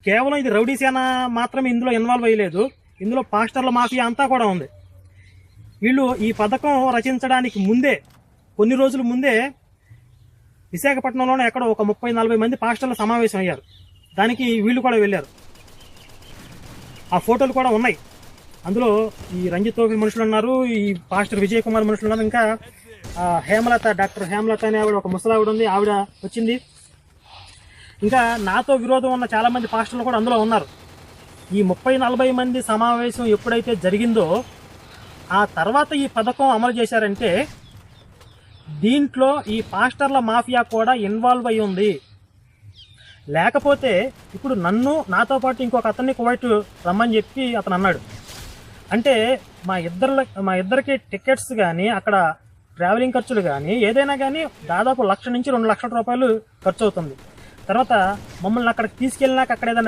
కేవలం ఇది రౌడీ సేన మాత్రమే ఇందులో ఇన్వాల్వ్ అయ్యలేదు, ఇందులో పాస్టర్ల మాఫియా అంతా కూడా ఉంది. వీళ్ళు ఈ పథకం రచించడానికి ముందే, కొన్ని రోజుల ముందే విశాఖపట్నంలోనే ఎక్కడో ఒక 30-40 మంది పాస్టర్లు సమావేశం అయ్యారు. దానికి వీళ్ళు కూడా వెళ్ళారు. ఆ ఫోటోలు కూడా ఉన్నాయి. అందులో ఈ రంజిత్ తోఫీ మనుషులు ఉన్నారు, ఈ పాస్టర్ విజయ్ కుమార్ మనుషులు ఉన్నారు, ఇంకా హేమలత, డాక్టర్ హేమలత అనే ఆవిడ, ఒక ముసలావిడ ఉంది, ఆవిడ వచ్చింది. ఇంకా నాతో విరోధం ఉన్న చాలా మంది పాస్టర్లు కూడా అందులో ఉన్నారు. ఈ 30-40 మంది సమావేశం ఎప్పుడైతే జరిగిందో ఆ తర్వాత ఈ పథకం అమలు చేశారంటే దీంట్లో ఈ పాస్టర్ల మాఫియా కూడా ఇన్వాల్వ్ అయి ఉంది. లేకపోతే ఇప్పుడు నాతో పాటు ఇంకొక అతన్ని కువైట్ రమ్మని చెప్పి అతను అన్నాడు. అంటే మా ఇద్దరికి టికెట్స్ కానీ, అక్కడ ట్రావెలింగ్ ఖర్చులు కానీ, ఏదైనా కానీ దాదాపు 1,00,000 నుంచి 2 లక్షల రూపాయలు ఖర్చు అవుతుంది. తర్వాత మమ్మల్ని అక్కడికి తీసుకెళ్ళినాక అక్కడ ఏదైనా